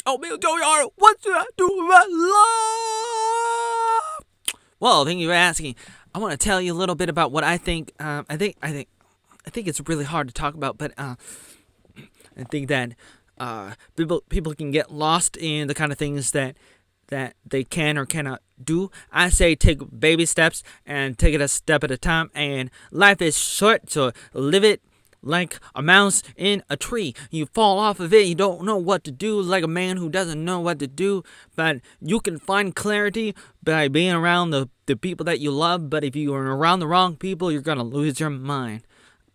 Oatmeal, tell me, Arnold, what should I do with my life? Well, thank you for asking. I want to tell you a little bit about what I think. I think it's really hard to talk about, but I think that people can get lost in the kind of things that they can or cannot do. I say take baby steps and take it a step at a time. And life is short, so live it like a mouse in a tree. You fall off of it, you don't know what to do, like a man who doesn't know what to do. But you can find clarity by being around the people that you love. But if you are around the wrong people, you're gonna lose your mind.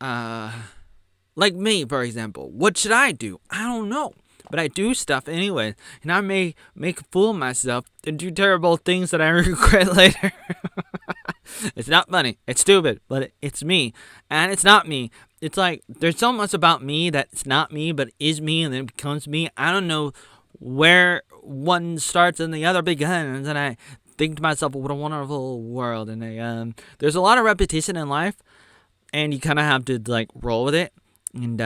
Like me, for example. What should I do? I don't know. But I do stuff anyway, and I may make a fool of myself and do terrible things that I regret later. It's not funny. It's stupid, but it's me. And it's not me. It's like there's so much about me that's not me, but is me, and then it becomes me. I don't know where one starts and the other begins, and I think to myself, what a wonderful world. And there's a lot of repetition in life, and you kind of have to like roll with it. And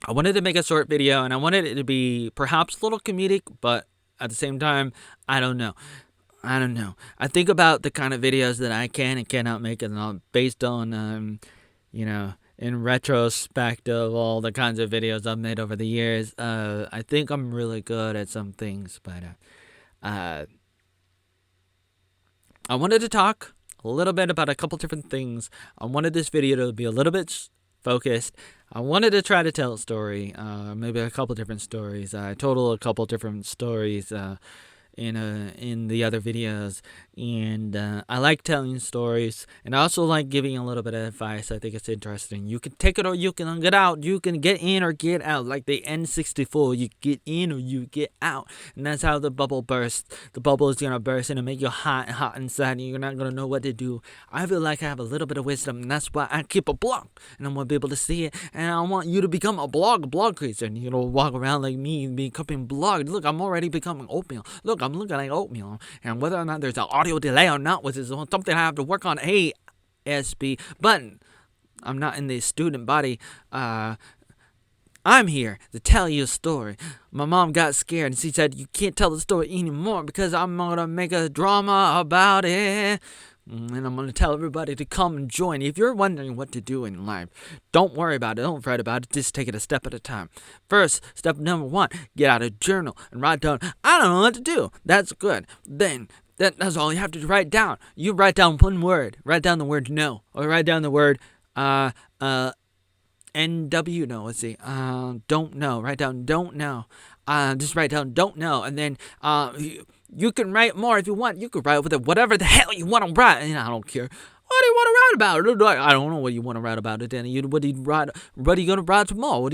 I wanted to make a short video, and I wanted it to be perhaps a little comedic, but at the same time, I don't know. I think about the kind of videos that I can and cannot make, and based on, in retrospect of all the kinds of videos I've made over the years, I think I'm really good at some things, but I wanted to talk a little bit about a couple different things. I wanted this video to be a little bit focused. I wanted to try to tell a story, maybe a couple different stories. I told a couple different stories in the other videos, and I like telling stories, and I also like giving a little bit of advice. I think it's interesting. You can take it or you can get out. You can get in or get out, like the N64. You get in or you get out, and that's how the bubble bursts. The bubble is gonna burst and make you hot inside, and you're not gonna know what to do. I feel like I have a little bit of wisdom, and that's why I keep a blog, and I want people to see it, and I want you to become a blog creator, and walk around like me, becoming blog. Look, I'm already becoming Oatmeal. Look, I'm looking like Oatmeal, and whether or not there's an audio delay or not, which is something I have to work on ASB, but I'm not in the student body. I'm here to tell you a story. My mom got scared, and she said, you can't tell the story anymore because I'm going to make a drama about it. And I'm going to tell everybody to come and join. If you're wondering what to do in life, don't worry about it. Don't fret about it. Just take it a step at a time. First, step number 1, get out a journal and write down, I don't know what to do. That's good. Then, that's all you have to write down. You write down one word. Write down the word no. Or write down the word, NW, no, let's see, don't know. Write down don't know. Just write down don't know. And then, you can write more if you want. You can write with it whatever the hell you want to write. And I don't care. What do you want to write about? I don't know what you want to write about it, Danny. What do you write? What are you going to write tomorrow?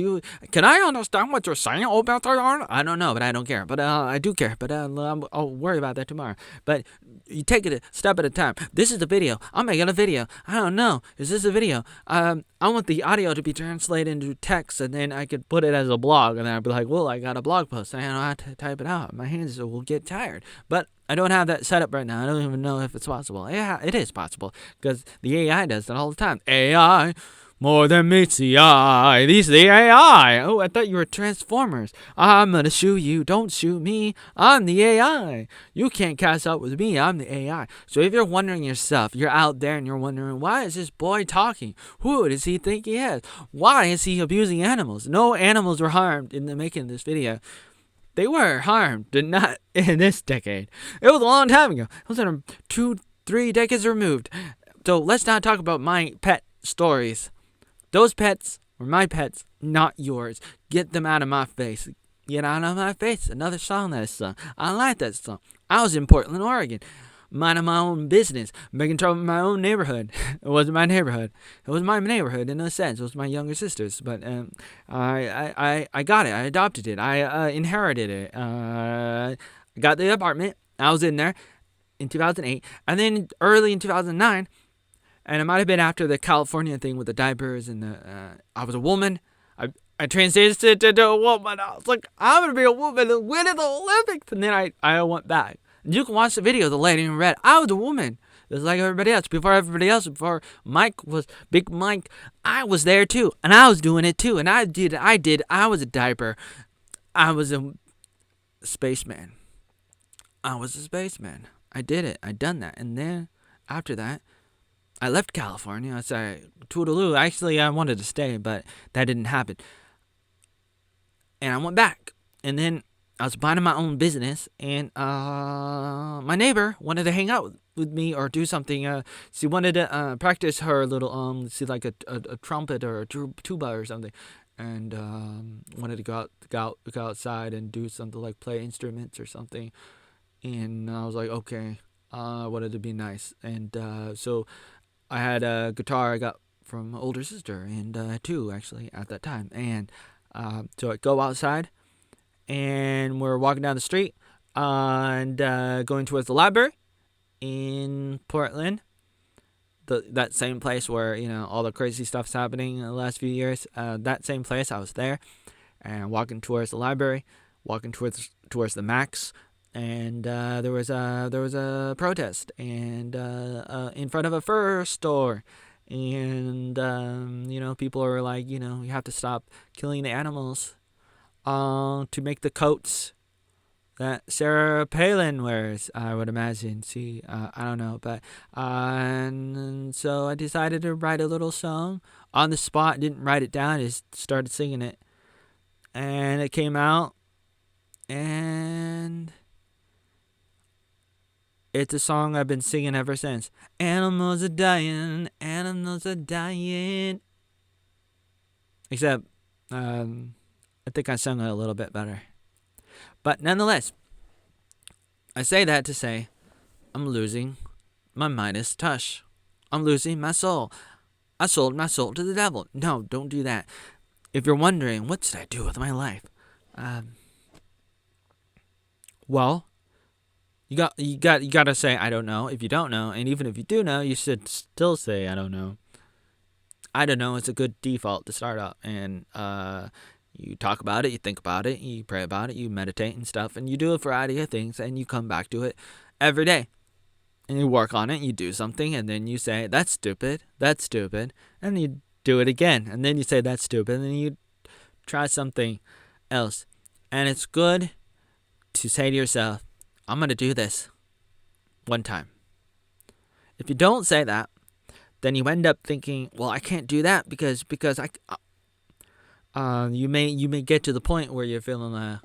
Can I understand what you're saying about that, Arnold? I don't know, but I don't care. But I do care. But I'll worry about that tomorrow. But you take it a step at a time. This is the video. I'm making a video. I don't know. Is this a video? I want the audio to be translated into text, and then I could put it as a blog. And then I'd be like, well, I got a blog post. I don't have to type it out. My hands will get tired. But I don't have that set up right now. I don't even know if it's possible. Yeah, it is possible, because the AI does that all the time. AI, more than meets the eye. These are the AI. Oh, I thought you were Transformers. I'm gonna shoot you. Don't shoot me. I'm the AI. You can't catch up with me. I'm the AI. So if you're wondering yourself, you're out there and you're wondering, why is this boy talking? Who does he think he is? Why is he abusing animals? No animals were harmed in the making of this video. They were harmed, but not in this decade. It was a long time ago. It was 2-3 decades removed. So let's not talk about my pet stories. Those pets were my pets, not yours. Get them out of my face. Get out of my face. Another song that I sung. I like that song. I was in Portland, Oregon, minding my own business, making trouble in my own neighborhood. It wasn't my neighborhood. It was my neighborhood in a sense. It was my younger sister's. But I got it. I adopted it. I inherited it. I got the apartment. I was in there in 2008. And then early in 2009, and it might have been after the California thing with the diapers and I was a woman. I transitioned into a woman. I was like, I'm going to be a woman and win the Olympics. And then I went back. You can watch the video, The Lady in Red. I was a woman. Just like everybody else. Before Mike was Big Mike, I was there too. And I was doing it too. And I was a diaper. I was a spaceman. I was a spaceman. I did it. I done that. And then after that, I left California. I said, toodaloo. Actually, I wanted to stay, but that didn't happen. And I went back. And then I was minding my own business, and my neighbor wanted to hang out with me or do something. She wanted to practice her little like a trumpet or a tuba or something, and wanted to go outside and do something like play instruments or something. And I was like, okay. I wanted to be nice, and so I had a guitar I got from my older sister, and two actually at that time, and so I go outside. And we're walking down the street and going towards the library in Portland. That same place where, all the crazy stuff's happening in the last few years. That same place, I was there and walking towards the library, walking towards the Max. And there was a protest and in front of a fur store. And, people are like, you have to stop killing the animals. To make the coats that Sarah Palin wears, I would imagine. See, I don't know, but and so I decided to write a little song on the spot. Didn't write it down, just started singing it, and it came out, and it's a song I've been singing ever since. Animals are dying, animals are dying. Except, I think I sung it a little bit better. But nonetheless, I say that to say I'm losing my Midas touch. I'm losing my soul. I sold my soul to the devil. No, don't do that. If you're wondering, what did I do with my life? Well, you gotta say I don't know if you don't know, and even if you do know, you should still say I don't know. I don't know. It's a good default to start up, and you talk about it, you think about it, you pray about it, you meditate and stuff, and you do a variety of things, and you come back to it every day. And you work on it, you do something, and then you say, that's stupid, and you do it again, and then you say, that's stupid, and then you try something else. And it's good to say to yourself, I'm going to do this one time. If you don't say that, then you end up thinking, well, I can't do that because you may get to the point where you're feeling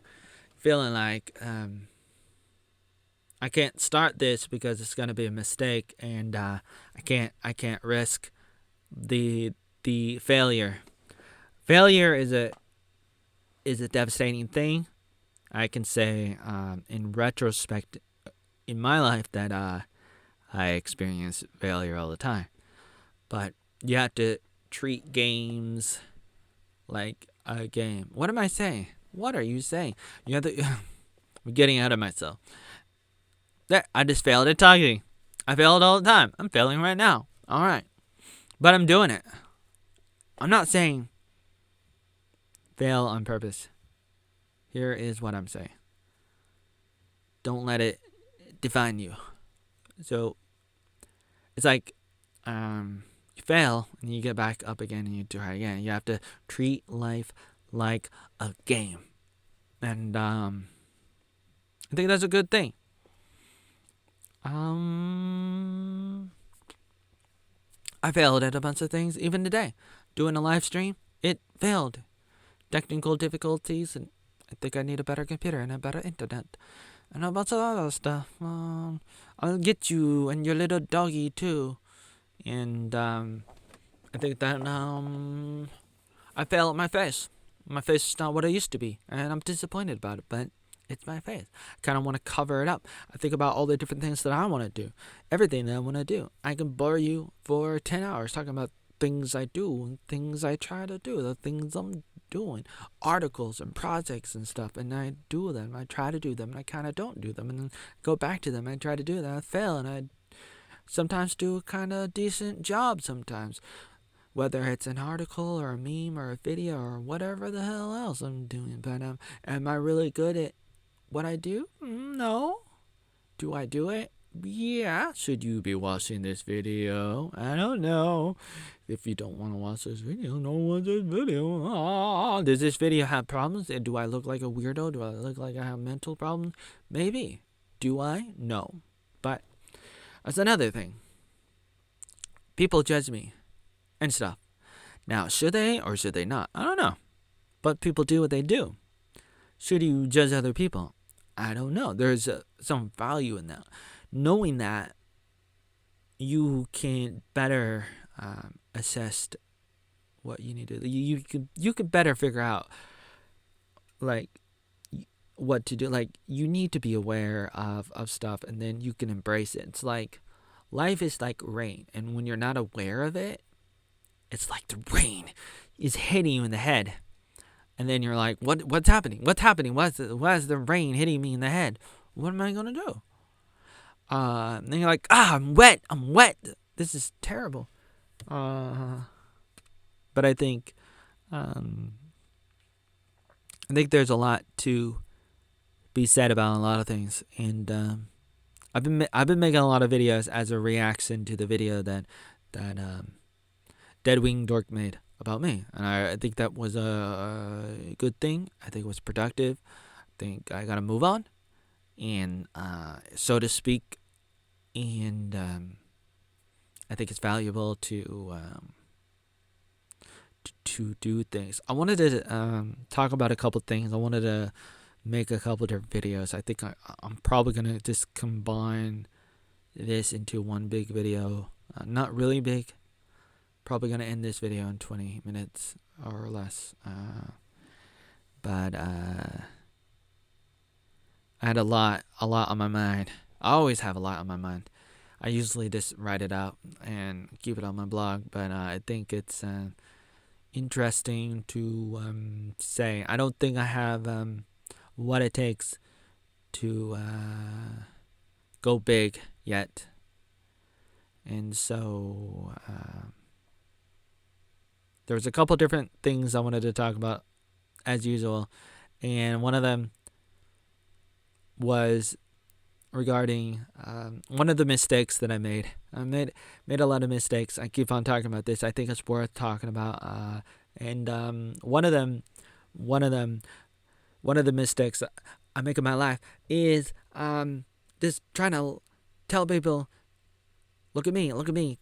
like I can't start this because it's gonna be a mistake, and I can't risk the failure. Failure is a devastating thing. I can say in retrospect in my life that I experience failure all the time, but you have to treat games like a game. What am I saying? What are you saying? You have to. I'm getting out of myself. There, I just failed at talking. I failed all the time. I'm failing right now. All right, but I'm doing it. I'm not saying fail on purpose. Here is what I'm saying. Don't let it define you. So it's like you fail and you get back up again and you try again. You have to treat life like a game. And I think that's a good thing. I failed at a bunch of things even today. Doing a live stream, it failed. Technical difficulties, and I think I need a better computer and a better internet. And a bunch of other stuff. I'll get you and your little doggy too. And I think that I fail at my face. My face is not what it used to be, and I'm disappointed about it, but it's my face. I kind of want to cover it up. I think about all the different things that I want to do. Everything that I want to do. I can bore you for 10 hours talking about things I do and things I try to do, the things I'm doing, articles and projects and stuff, and I do them. I try to do them, and I kind of don't do them, and then go back to them. I try to do them, I fail, and I sometimes do a kind of decent job sometimes. Whether it's an article or a meme or a video or whatever the hell else I'm doing. But am I really good at what I do? No. Do I do it yeah, should you be watching this video? I don't know. If you don't want to watch this video, don't watch this video. Does this video have problems? Do I look like a weirdo? Do I look like I have mental problems? Maybe. Do I? No. But that's another thing. People judge me and stuff. Now, should they or should they not? I don't know. But people do what they do. Should you judge other people? I don't know. There's some value in that. Knowing that you can better assess what you need to do. You could better figure out like what to do. Like you need to be aware of stuff, and then you can embrace it. It's like life is like rain, and when you're not aware of it, it's like the rain is hitting you in the head, and then you're like, what's happening? What's happening? Why is the rain hitting me in the head? What am I gonna do? And then you're like, I'm wet. This is terrible. But I think there's a lot to be said about a lot of things, and I've been making a lot of videos as a reaction to the video that Dead Wing Dork made about me, and I think that was a good thing. I think it was productive. I think I gotta move on, and so to speak, and I think it's valuable to do things. I wanted to talk about a couple things. I wanted to make a couple different videos. I think I'm probably gonna just combine this into one big video. Not really big. Probably gonna end this video in 20 minutes or less. But I had a lot on my mind. I always have a lot on my mind. I usually just write it out and keep it on my blog, but I think it's interesting to say. I don't think I have what it takes to go big yet, and so there was a couple different things I wanted to talk about as usual, and one of them was regarding one of the mistakes that I made. I made a lot of mistakes. I keep on talking about this. I think it's worth talking about. And one of the mistakes I make in my life is just trying to tell people, look at me,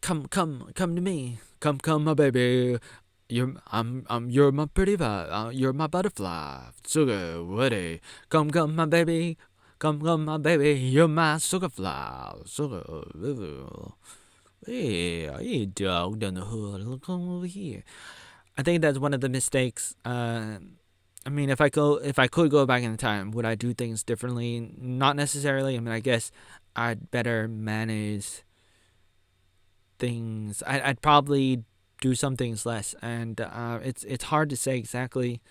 come to me, come, my baby. You're my pretty vibe. You're my butterfly, sugar woody. Come, my baby. Come, my baby, you're my sugar flower, Hey, dog down the hood, look over here. I think that's one of the mistakes. I mean, if I could go back in time, would I do things differently? Not necessarily. I mean, I guess I'd better manage things. I'd probably do some things less, and it's hard to say exactly,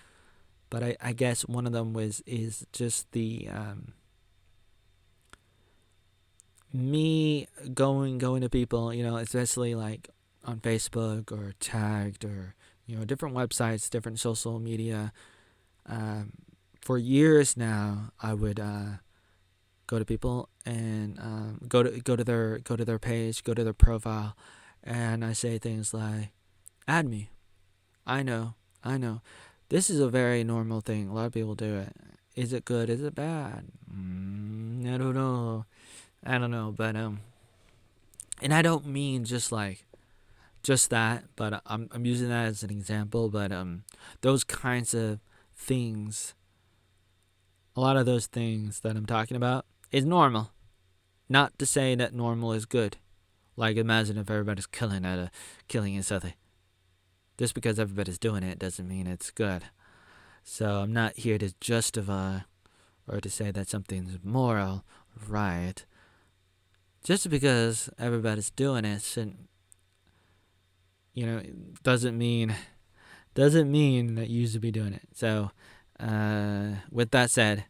but I guess one of them is just the me going to people, especially like on Facebook or tagged or different websites, different social media. For years now, I would go to people and go to their page, go to their profile, and I say things like, "Add me." I know. This is a very normal thing. A lot of people do it. Is it good? Is it bad? I don't know. But and I don't mean just that, but I'm using that as an example. But those kinds of things, a lot of those things that I'm talking about is normal. Not to say that normal is good. Like, imagine if everybody's killing each other. Just because everybody's doing it doesn't mean it's good. So I'm not here to justify or to say that something's moral, right. Just because everybody's doing it shouldn't, doesn't mean that you should be doing it. So, with that said,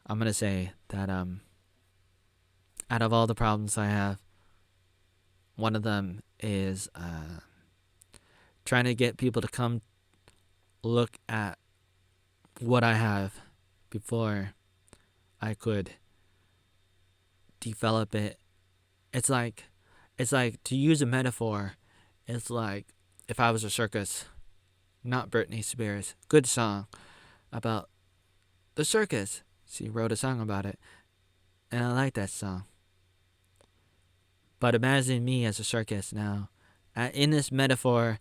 I'm gonna say that out of all the problems I have, one of them is trying to get people to come look at what I have before I could develop it It's like to use a metaphor. It's like if I was a circus, not Britney Spears. Good song about the circus. She wrote a song about it, and I like that song. But imagine me as a circus now. In this metaphor,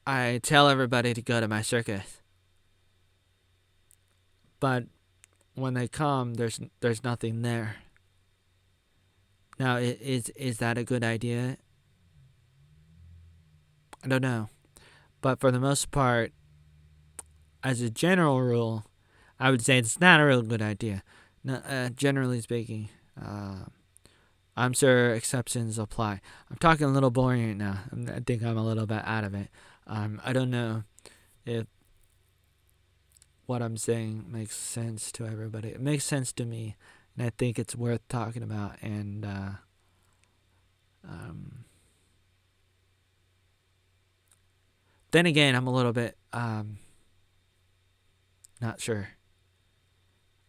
I tell everybody to go to my circus. But when they come, there's nothing there. Now, is that a good idea? I don't know. But for the most part, as a general rule, I would say it's not a real good idea. Generally speaking, I'm sure exceptions apply. I'm talking a little boring right now. I think I'm a little bit out of it. I don't know if what I'm saying makes sense to everybody. It makes sense to me, and I think it's worth talking about. And then again, I'm a little bit not sure.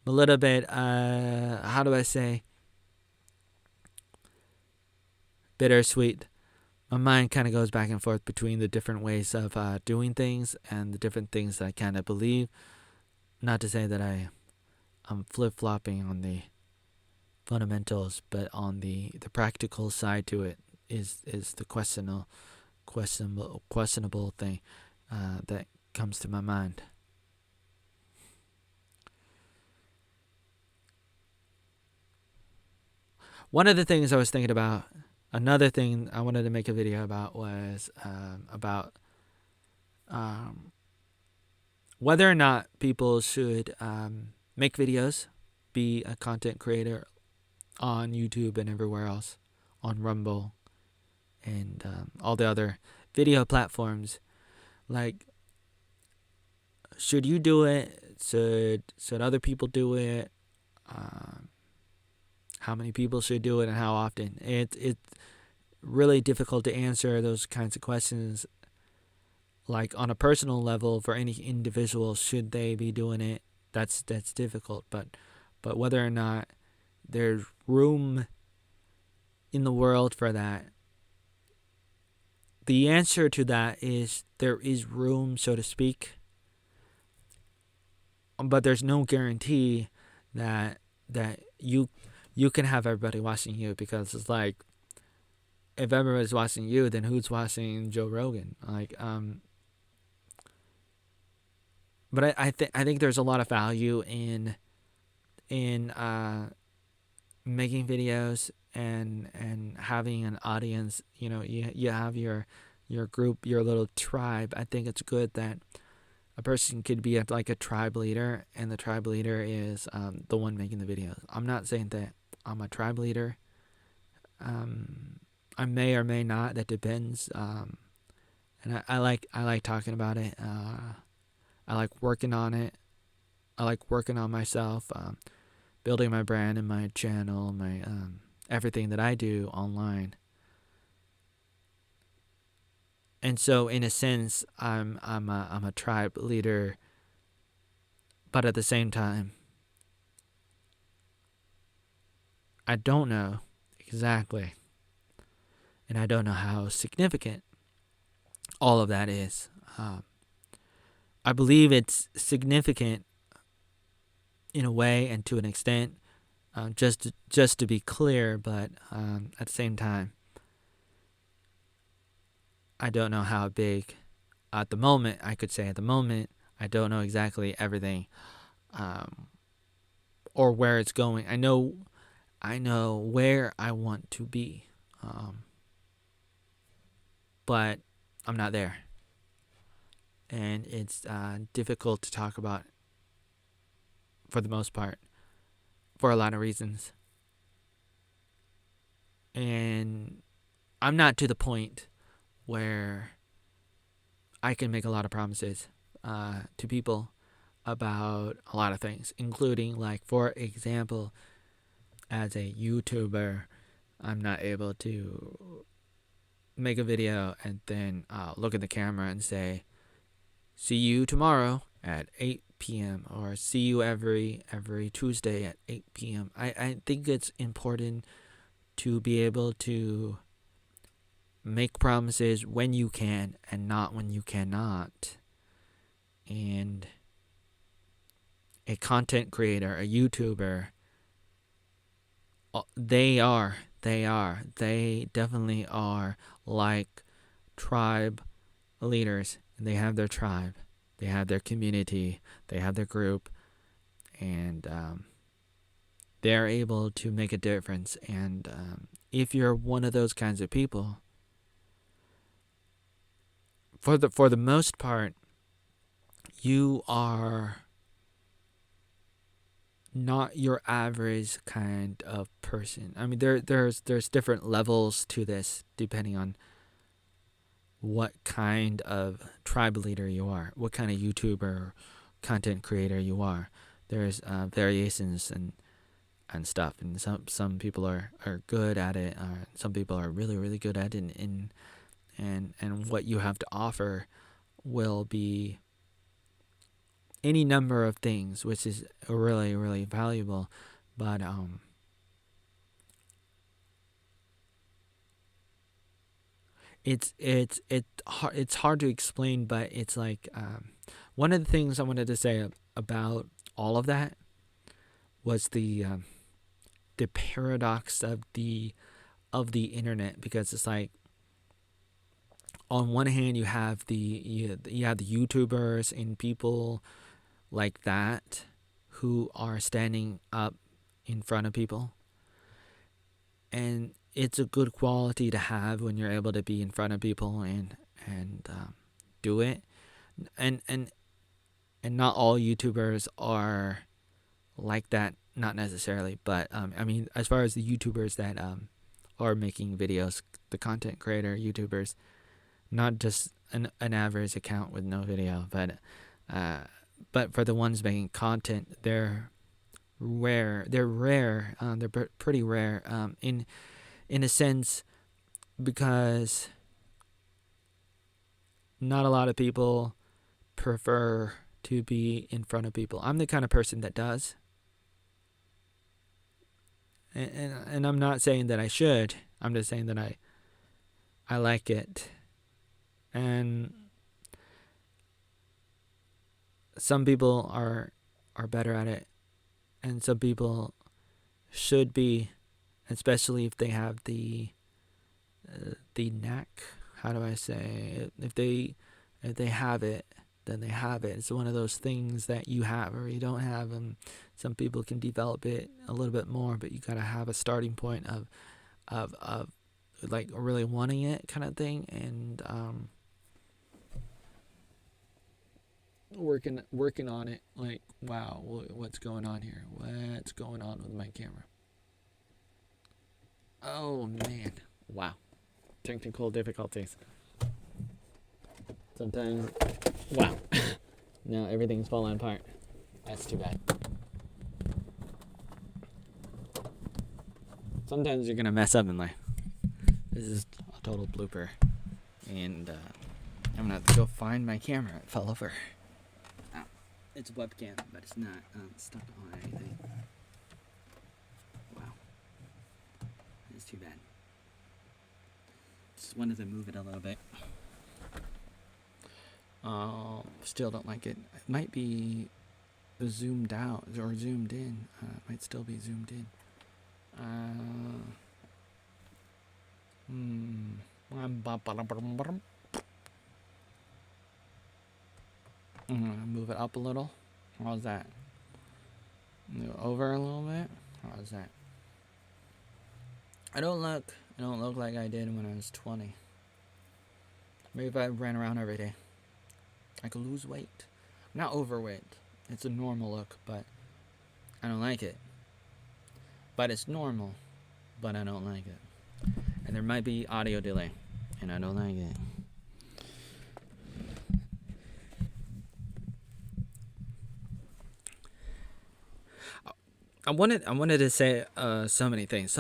A little bit, how do I say? Bittersweet. My mind kind of goes back and forth between the different ways of doing things and the different things that I kind of believe. Not to say that I'm flip-flopping on the fundamentals, but on the practical side to it is the questionable thing that comes to my mind. One of the things I was thinking about, another thing I wanted to make a video about was about whether or not people should make videos, be a content creator on YouTube and everywhere else, on Rumble and all the other video platforms. Like, should you do it? Should other people do it? How many people should do it and how often? It's really difficult to answer those kinds of questions. Like on a personal level, for any individual, should they be doing it? That's difficult. But whether or not there's room in the world for that, the answer to that is there is room, so to speak. But there's no guarantee that you can have everybody watching you, because it's like, if everybody's watching you, then who's watching Joe Rogan? Like, but I think there's a lot of value in making videos and having an audience. You know, you have your group, your little tribe. I think it's good that a person could be like a tribe leader, and the tribe leader is the one making the videos. I'm not saying that I'm a tribe leader. I may or may not. That depends. And I like talking about it. I like working on it. I like working on myself, building my brand and my channel, my everything that I do online. And so, in a sense, I'm a tribe leader, but at the same time, I don't know exactly, and I don't know how significant all of that is. I believe it's significant in a way and to an extent, just to be clear, but at the same time, I don't know how big. At the moment, I could say I don't know exactly everything, or where it's going. I know where I want to be, but I'm not there. And it's difficult to talk about for the most part, for a lot of reasons. And I'm not to the point where I can make a lot of promises to people about a lot of things, including, like, for example, as a YouTuber, I'm not able to make a video and then look at the camera and say, see you tomorrow at 8 p.m. or see you every Tuesday at 8 p.m. I think it's important to be able to make promises when you can and not when you cannot. And a content creator, a YouTuber, they definitely are like tribe leaders. They have their tribe, they have their community, they have their group, and they're able to make a difference. And if you're one of those kinds of people, for the most part, you are not your average kind of person. I mean, there's different levels to this depending on what kind of tribe leader you are, what kind of YouTuber, content creator you are. There's variations and stuff, and some people are good at it. Some people are really good at it, and what you have to offer will be any number of things, which is really valuable. But it's hard to explain. But it's like one of the things I wanted to say about all of that was the paradox of the internet, because it's like, on one hand you have the YouTubers and people like that who are standing up in front of people, and it's a good quality to have when you're able to be in front of people and do it. And not all YouTubers are like that, not necessarily, but I mean, as far as the YouTubers that are making videos, the content creator YouTubers, not just an average account with no video, but for the ones making content, they're rare. They're pretty rare in a sense, because not a lot of people prefer to be in front of people. I'm the kind of person that does. And I'm not saying that I should. I'm just saying that I like it. And some people are better at it, and some people should be, especially if they have the knack. How do I say? If they have it, then they have it. It's one of those things that you have or you don't have, and some people can develop it a little bit more, but you gotta have a starting point of like really wanting it, kind of thing, and working on it. Like, wow, what's going on here? What's going on with my camera? Oh man, wow, technical difficulties. Sometimes, wow, now everything's falling apart. That's too bad. Sometimes you're gonna mess up in life. This is a total blooper, and I'm gonna have to go find my camera. It fell over. It's a webcam, but it's not stuck on anything. Wow. It's too bad. Just wanted to move it a little bit. Still don't like it. It might be zoomed out or zoomed in. It might still be zoomed in. I'm gonna move it up a little. How's that? Move over a little bit. How's that? I don't look like I did when I was 20. Maybe if I ran around every day, I could lose weight. Not overweight. It's a normal look, but I don't like it. But it's normal, but I don't like it. And there might be audio delay, and I don't like it. I wanted to say so many things,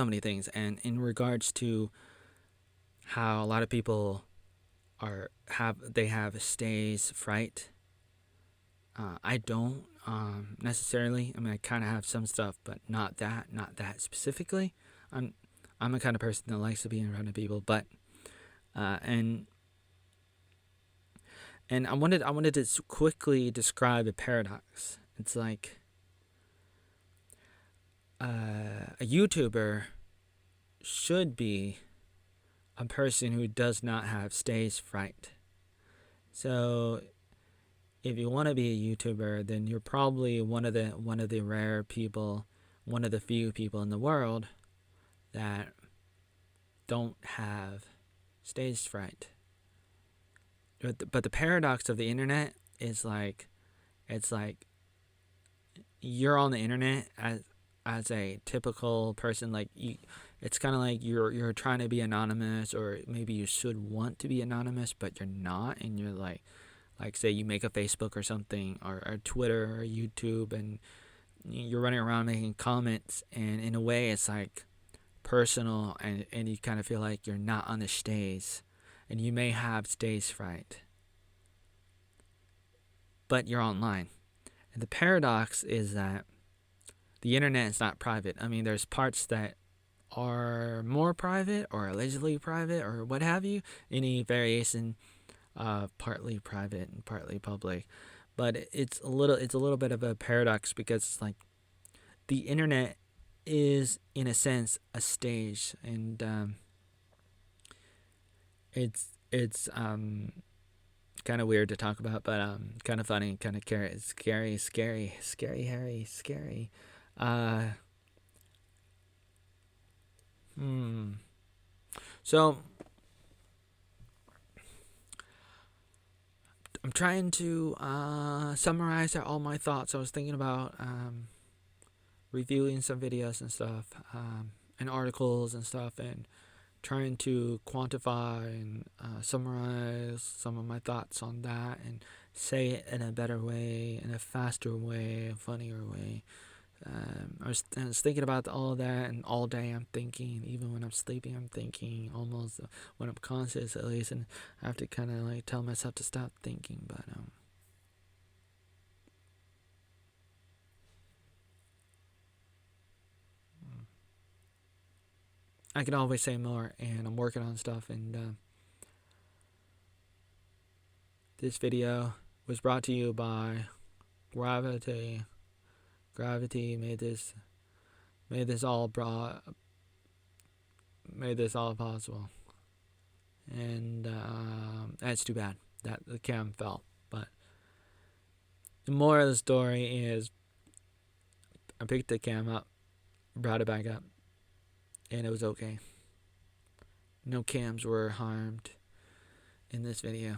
and in regards to how a lot of people have stays fright. I don't necessarily. I mean, I kind of have some stuff, but not that specifically. I'm I'm the kind of person that likes to be in front of people, but and I wanted to quickly describe a paradox. It's like a YouTuber should be a person who does not have stage fright. So if you want to be a YouTuber, then you're probably one of the rare people, one of the few people in the world that don't have stage fright. But the paradox of the internet is like, it's like you're on the internet as a typical person. Like it's kind of like you're trying to be anonymous, or maybe you should want to be anonymous, but you're not, and you're like say you make a Facebook or something, or Twitter or YouTube, and you're running around making comments, and in a way it's like personal, and you kind of feel like you're not on the stage, and you may have stage fright, but you're online. And the paradox is that the internet is not private. I mean, there's parts that are more private or allegedly private or what have you, any variation of partly private and partly public. But it's a little bit of a paradox, because it's like the internet is in a sense a stage, and it's kind of weird to talk about, but kind of funny, kind of scary, Harry, scary. So I'm trying to summarize all my thoughts. I was thinking about reviewing some videos and stuff, and articles and stuff, and trying to quantify and summarize some of my thoughts on that, and say it in a better way, in a faster way, a funnier way. I was thinking about all of that, and all day I'm thinking. Even when I'm sleeping, I'm thinking. Almost when I'm conscious, at least, and I have to kind of like tell myself to stop thinking. But I can always say more, and I'm working on stuff. And this video was brought to you by Gravity. Gravity made this all possible, and that's too bad that the cam fell. But the moral of the story is, I picked the cam up, brought it back up, and it was okay. No cams were harmed in this video.